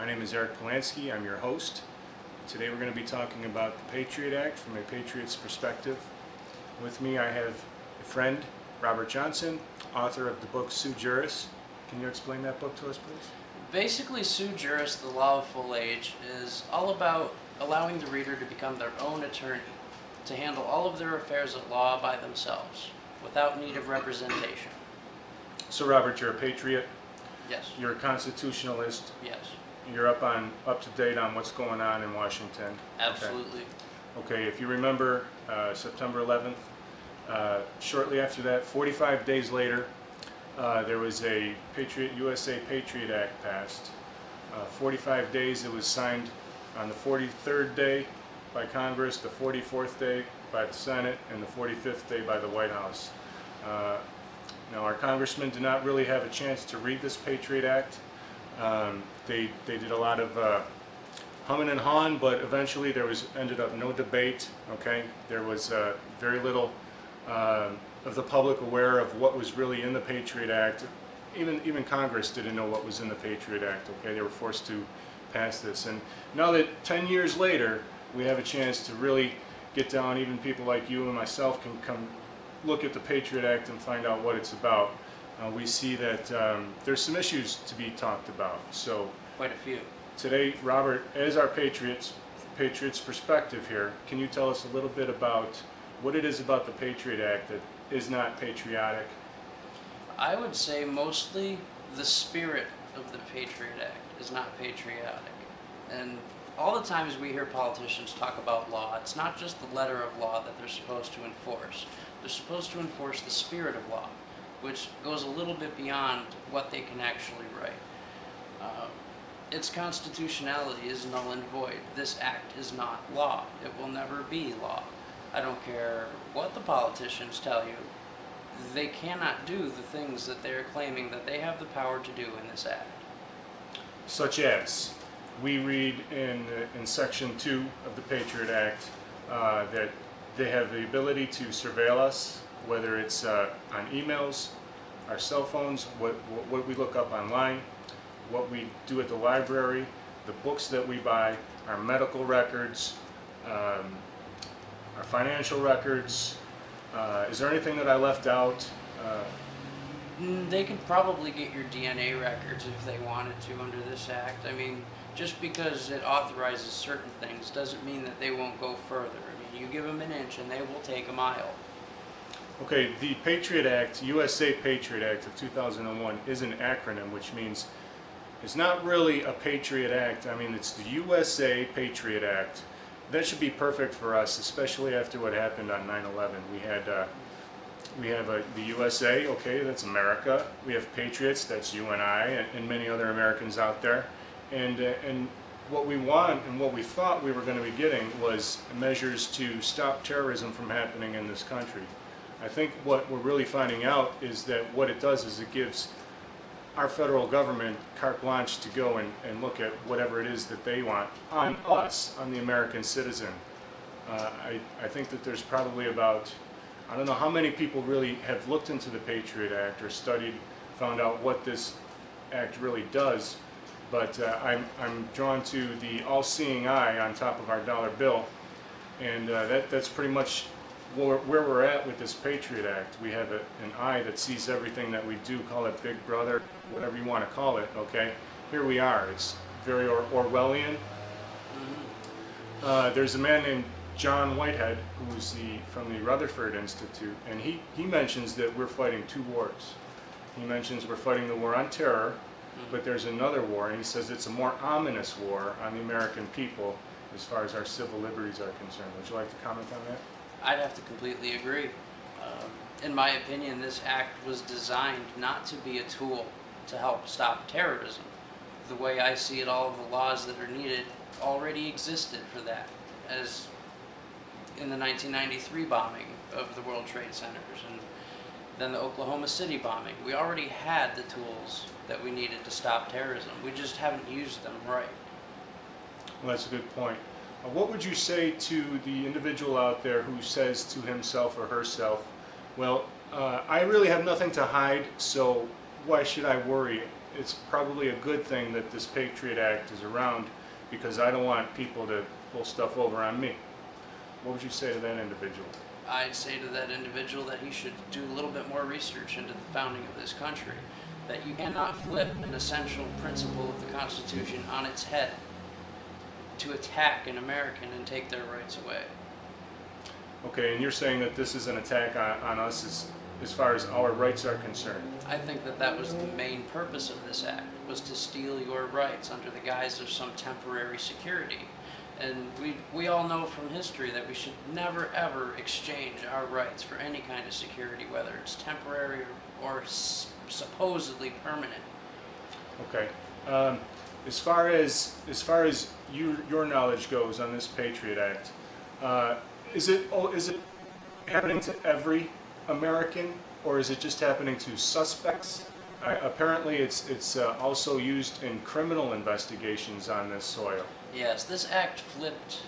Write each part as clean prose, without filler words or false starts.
My name is Eric Polanski. I'm your host. Today we're going to be talking about the Patriot Act from a Patriot's perspective. With me I have a friend, Robert Johnson, author of the book Sui Juris. Can you explain that book to us, please? Basically, Sui Juris, the law of full age, is all about allowing the reader to become their own attorney, to handle all of their affairs at law by themselves, without need of representation. So Robert, you're a patriot, Yes. you're a constitutionalist, Yes. you're up to date on what's going on in Washington. Absolutely. Okay, if you remember September 11th, shortly after that, 45 days later, there was a USA Patriot Act passed. 45 days, it was signed on the 43rd day by Congress, the 44th day by the Senate, and the 45th day by the White House. Now, our congressmen did not really have a chance to read this Patriot Act. They did a lot of humming and hawing, but eventually there ended up no debate. Okay, there was very little of the public aware of what was really in the Patriot Act. Even Congress didn't know what was in the Patriot Act. Okay, they were forced to pass this, and now that 10 years later, we have a chance to really get down. Even people like you and myself can come look at the Patriot Act and find out what it's about. We see that there's some issues to be talked about. So Quite a few. today, Robert, as our Patriots perspective here, can you tell us a little bit about what it is about the Patriot Act that is not patriotic? I would say mostly the spirit of the Patriot Act is not patriotic. And all the times we hear politicians talk about law, it's not just the letter of law that they're supposed to enforce. They're supposed to enforce the spirit of law, which goes a little bit beyond what they can actually write. Its constitutionality is null and void. This act is not law. It will never be law. I don't care what the politicians tell you. They cannot do the things that they're claiming that they have the power to do in this act. Such as, we read in Section 2 of the Patriot Act that they have the ability to surveil us, whether it's on emails, our cell phones, what we look up online, what we do at the library, the books that we buy, our medical records, our financial records. Is there anything that I left out? They could probably get your DNA records if they wanted to under this act. I mean, just because it authorizes certain things doesn't mean that they won't go further. I mean, you give them an inch and they will take a mile. Okay, the Patriot Act, USA Patriot Act of 2001 is an acronym, which means it's not really a Patriot Act. I mean, it's the USA Patriot Act. That should be perfect for us, especially after what happened on 9/11. We have the USA, okay, that's America. We have Patriots, that's you and I, and many other Americans out there. And what we want and what we thought we were going to be getting was measures to stop terrorism from happening in this country. I think what we're really finding out is that what it does is it gives our federal government carte blanche to go and look at whatever it is that they want on us, on the American citizen. I think that there's probably about, I don't know how many people really have looked into the Patriot Act or studied, found out what this act really does, but I'm drawn to the all-seeing eye on top of our dollar bill, and that's pretty much where we're at with this Patriot Act. We have an eye that sees everything that we do, call it Big Brother, whatever you want to call it, okay? Here we are. It's very Orwellian. There's a man named John Whitehead, who's from the Rutherford Institute, and he mentions that we're fighting two wars. He mentions we're fighting the war on terror, but there's another war, and he says it's a more ominous war on the American people as far as our civil liberties are concerned. Would you like to comment on that? I'd have to completely agree. In my opinion, this act was designed not to be a tool to help stop terrorism. The way I see it, all of the laws that are needed already existed for that, as in the 1993 bombing of the World Trade Centers and then the Oklahoma City bombing. We already had the tools that we needed to stop terrorism. We just haven't used them right. Well, that's a good point. What would you say to the individual out there who says to himself or herself, well, I really have nothing to hide, so why should I worry it's probably a good thing that this Patriot Act is around, because I don't want people to pull stuff over on me. What would you say to that individual? I'd say to that individual that he should do a little bit more research into the founding of this country. That you cannot flip an essential principle of the Constitution on its head to attack an American and take their rights away. Okay, and you're saying that this is an attack on us as far as our rights are concerned. I think that that was the main purpose of this act, was to steal your rights under the guise of some temporary security. And we all know from history that we should never ever exchange our rights for any kind of security, whether it's temporary or supposedly permanent. Okay. As far as your knowledge goes on this Patriot Act, is it happening to every American, or is it just happening to suspects? Apparently, it's also used in criminal investigations on this soil. Yes, this act flipped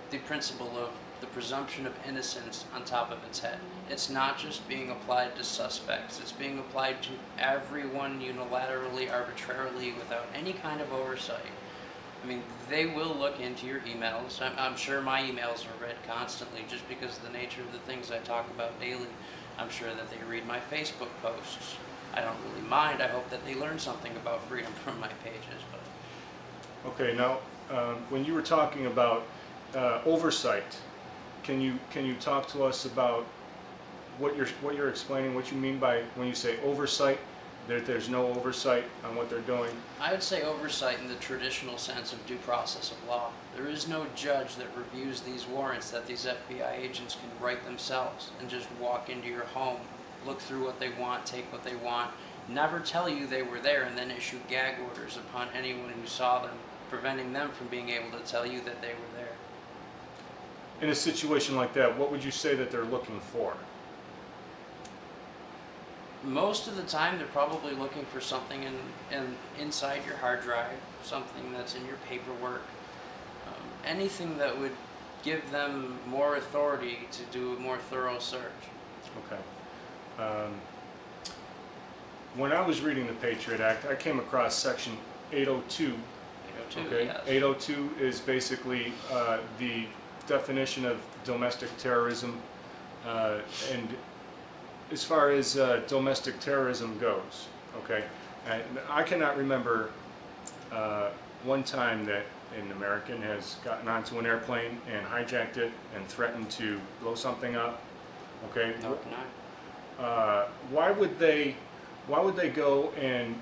the principle of the presumption of innocence on top of its head. It's not just being applied to suspects, it's being applied to everyone unilaterally, arbitrarily, without any kind of oversight. I mean, they will look into your emails. I'm sure my emails are read constantly just because of the nature of the things I talk about daily. I'm sure that they read my Facebook posts. I don't really mind. I hope that they learn something about freedom from my pages. But Okay, now when you were talking about oversight, can you talk to us about what you're explaining? What you mean by when you say oversight? That there's no oversight on what they're doing? I would say oversight in the traditional sense of due process of law. There is no judge that reviews these warrants that these FBI agents can write themselves and just walk into your home, look through what they want, take what they want, never tell you they were there, and then issue gag orders upon anyone who saw them, preventing them from being able to tell you that they were there. In a situation like that, what would you say that they're looking for? Most of the time, they're probably looking for something inside your hard drive, something that's in your paperwork, anything that would give them more authority to do a more thorough search. Okay. When I was reading the Patriot Act, I came across Section 802. 802, Okay. yes. 802 is basically the definition of domestic terrorism, and as far as domestic terrorism goes, okay, I cannot remember one time that an American has gotten onto an airplane and hijacked it and threatened to blow something up. Okay. No, can I? Why would they go and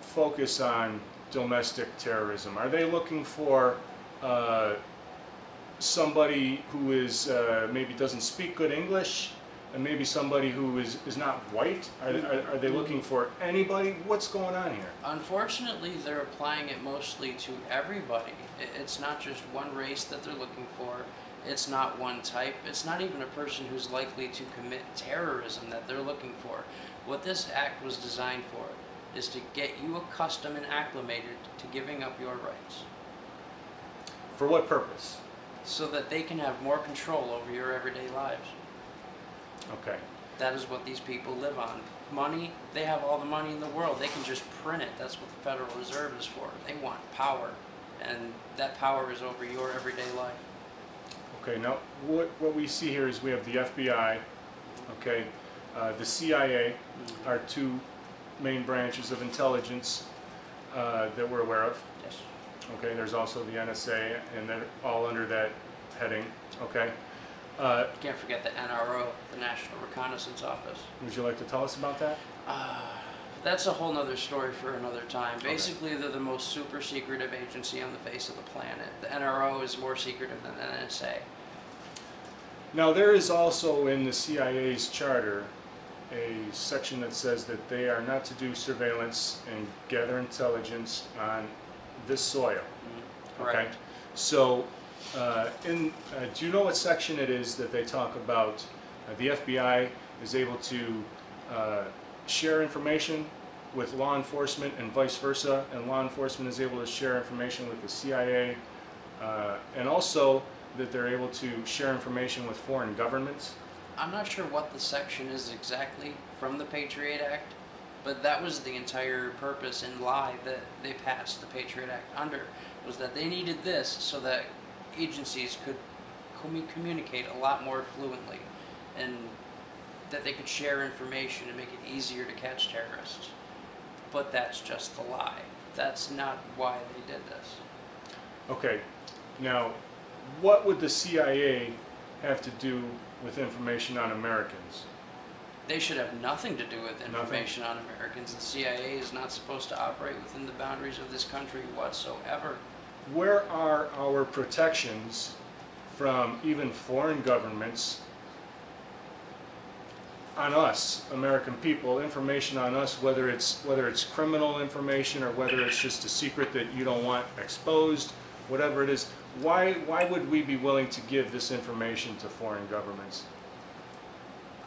focus on domestic terrorism? Are they looking for somebody who is maybe doesn't speak good English, and maybe somebody who is not white? Are they looking for anybody? What's going on here? Unfortunately, they're applying it mostly to everybody. It's not just one race that they're looking for. It's not one type. It's not even a person who's likely to commit terrorism that they're looking for. What this act was designed for is to get you accustomed and acclimated to giving up your rights, For what purpose? so that they can have more control over your everyday lives. Okay. That is what these people live on. Money, they have all the money in the world. They can just print it. That's what the Federal Reserve is for. They want power, and that power is over your everyday life. Okay, now what we see here is we have the FBI, okay, the CIA are two main branches of intelligence that we're aware of. Yes. Okay, there's also the NSA, and they're all under that heading. Okay. You can't forget the NRO, the National Reconnaissance Office. Would you like to tell us about that? That's a whole nother story for another time. Basically, they're the most super secretive agency on the face of the planet. The NRO is more secretive than the NSA. Now, there is also in the CIA's charter a section that says that they are not to do surveillance and gather intelligence on this soil. Correct. Okay? So, do you know what section it is that they talk about the FBI is able to share information with law enforcement and vice versa, and law enforcement is able to share information with the CIA, and also that they're able to share information with foreign governments? I'm not sure what the section is exactly from the Patriot Act, But that was the entire purpose and lie that they passed the Patriot Act under, was that they needed this so that agencies could communicate a lot more fluently, and that they could share information and make it easier to catch terrorists. But that's just a lie. That's not why they did this. Okay, now, what would the CIA have to do with information on Americans? They should have nothing to do with information on Americans. The CIA is not supposed to operate within the boundaries of this country whatsoever. Where are our protections from even foreign governments on us, American people, information on us, whether it's criminal information or whether it's just a secret that you don't want exposed, whatever it is? Why would we be willing to give this information to foreign governments?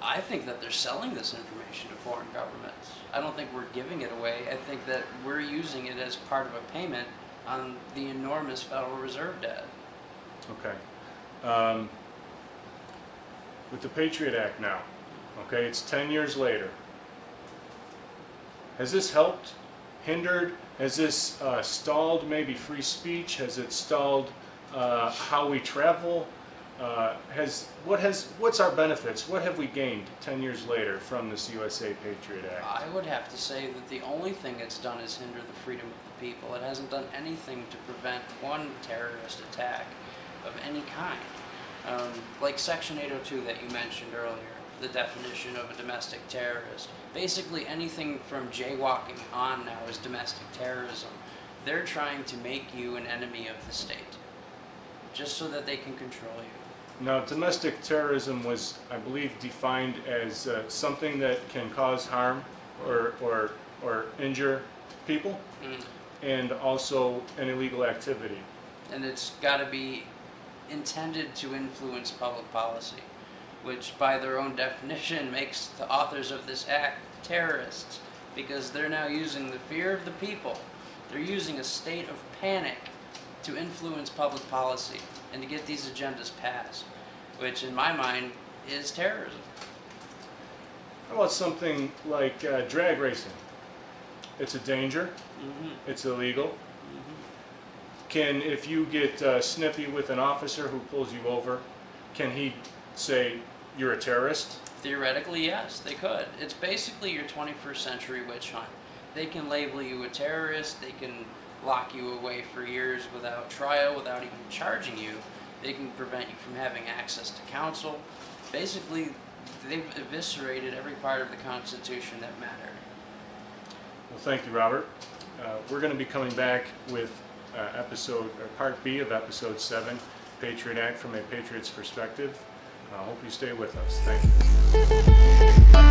I think that they're selling this information to foreign governments. I don't think we're giving it away. I think that we're using it as part of a payment on the enormous Federal Reserve debt. Okay. With the Patriot Act now, okay, it's 10 years later. Has this helped, hindered? Has this stalled maybe free speech? Has it stalled how we travel? What's our benefits? What have we gained 10 years later from this USA Patriot Act? I would have to say that the only thing it's done is hinder the freedom of the people. It hasn't done anything to prevent one terrorist attack of any kind. Like Section 802 that you mentioned earlier, the definition of a domestic terrorist. Basically anything from jaywalking on now is domestic terrorism. They're trying to make you an enemy of the state, just so that they can control you. Now, domestic terrorism was, I believe, defined as something that can cause harm or injure people, and also an illegal activity. And it's got to be intended to influence public policy, which by their own definition makes the authors of this act terrorists, because they're now using the fear of the people. They're using a state of panic to influence public policy and to get these agendas passed, which in my mind is terrorism. How about something like drag racing? It's a danger. It's illegal. Can, if you get snippy with an officer who pulls you over, can he say you're a terrorist? Theoretically, yes, they could. It's basically your 21st century witch hunt. They can label you a terrorist, they can lock you away for years without trial, without even charging you. They can prevent you from having access to counsel. Basically, they've eviscerated every part of the Constitution that mattered. Well, thank you, Robert. We're going to be coming back with Part B of Episode 7, Patriot Act from a Patriot's Perspective. I hope you stay with us. Thank you.